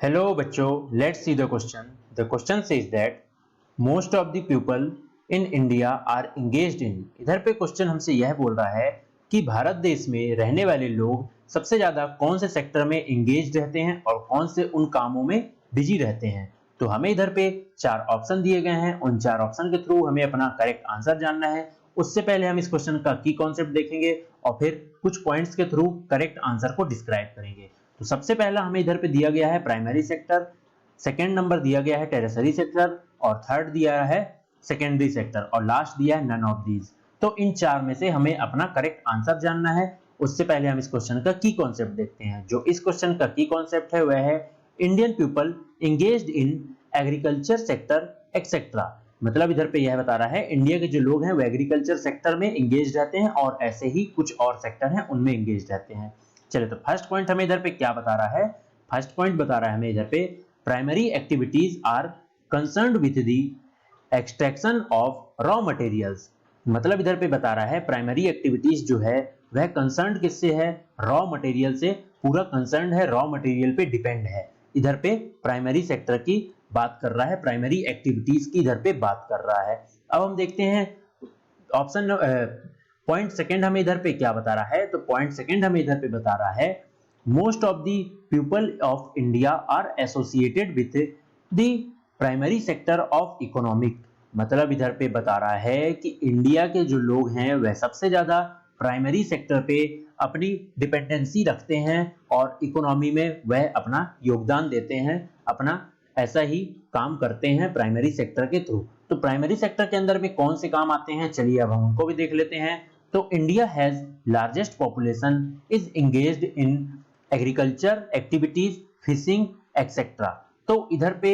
Hello बच्चों, let's see the question. The question says that most of the people in India are engaged in. इधर पे question हमसे यह बोल रहा है कि भारत देश में रहने वाले लोग सबसे ज्यादा कौन से सेक्टर में एंगेज रहते हैं और कौन से उन कामों में बिजी रहते हैं। तो हमें इधर पे चार ऑप्शन दिए गए हैं, उन चार ऑप्शन के थ्रू हमें अपना करेक्ट आंसर जानना है। उससे पहले हम इस क्वेश्चन का की कॉन्सेप्ट देखेंगे और फिर कुछ पॉइंट्स के थ्रू करेक्ट आंसर को डिस्क्राइब करेंगे। तो सबसे पहला हमें इधर पे दिया गया है प्राइमरी सेक्टर, सेकेंड नंबर दिया गया है टेरेसरी सेक्टर और थर्ड दिया है सेकेंडरी सेक्टर और लास्ट दिया है नन ऑफ दीज। तो इन चार में से हमें अपना करेक्ट आंसर जानना है। उससे पहले हम इस क्वेश्चन का की कॉन्सेप्ट देखते हैं। जो इस क्वेश्चन का की कॉन्सेप्ट है वह है Indian people engaged in agriculture sector etcetera. मतलब इधर पे यह बता रहा है इंडिया के जो लोग हैं वो एग्रीकल्चर सेक्टर में एंगेज रहते हैं और ऐसे ही कुछ और सेक्टर हैं उनमें एंगेज रहते हैं। चलिए, तो फर्स्ट पॉइंट हमें इधर पे क्या बता रहा है। फर्स्ट पॉइंट बता रहा है हमें इधर पे primary activities are concerned with the extraction of raw materials. मतलब इधर पे बता रहा है प्राइमरी एक्टिविटीज जो है वह कंसर्न्ड किससे है, रॉ मटेरियल से पूरा कंसर्न्ड है, रॉ मटेरियल पे डिपेंड है। इधर पे प्राइमरी सेक्टर की बात कर रहा है, प्राइमरी एक्टिविटीज की इधर पे बात कर रहा है। अब हम देखते हैं ऑप्शन पॉइंट सेकंड हमें इधर पे क्या बता रहा है। तो पॉइंट सेकंड हमें इधर पे बता रहा है most of the people of India are associated with the primary sector of economic. मतलब इधर पे बता रहा है कि इंडिया के जो लोग हैं वह सबसे ज्यादा प्राइमरी सेक्टर पे अपनी डिपेंडेंसी रखते हैं और इकोनॉमी में वह अपना योगदान देते हैं, अपना ऐसा ही काम करते हैं प्राइमरी सेक्टर के थ्रू। तो प्राइमरी सेक्टर के अंदर में कौन से काम आते हैं, चलिए अब हम उनको भी देख लेते हैं। तो India has largest population is engaged in agriculture activities, fishing etcetera. तो इधर पे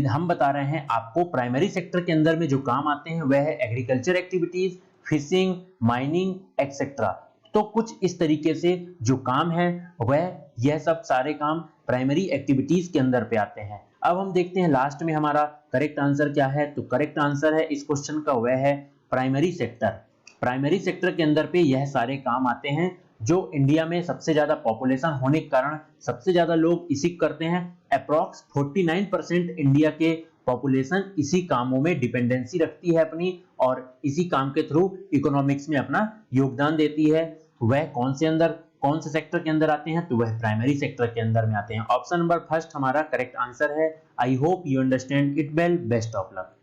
हम बता रहे हैं आपको प्राइमरी सेक्टर के अंदर में जो काम आते हैं वह है agriculture activities, fishing, mining etcetera. तो कुछ इस तरीके से जो काम है वह यह सब सारे काम प्राइमरी एक्टिविटीज के अंदर पे आते हैं। अब हम देखते हैं लास्ट में हमारा करेक्ट आंसर क्या है। तो करेक्ट आंसर है इस क्वेश्चन का वह है प्राइमरी सेक्टर। प्राइमरी सेक्टर के अंदर पे यह सारे काम आते हैं जो इंडिया में सबसे ज्यादा पॉपुलेशन होने के कारण सबसे ज्यादा लोग इसी करते हैं। अप्रॉक्स 49% इंडिया के पॉपुलेशन इसी कामों में डिपेंडेंसी रखती है अपनी और इसी काम के थ्रू इकोनॉमिक्स में अपना योगदान देती है। वह कौन से सेक्टर के अंदर आते हैं, तो वह प्राइमरी सेक्टर के अंदर में आते हैं। ऑप्शन नंबर फर्स्ट हमारा करेक्ट आंसर है। I hope you understand it well. Best of luck.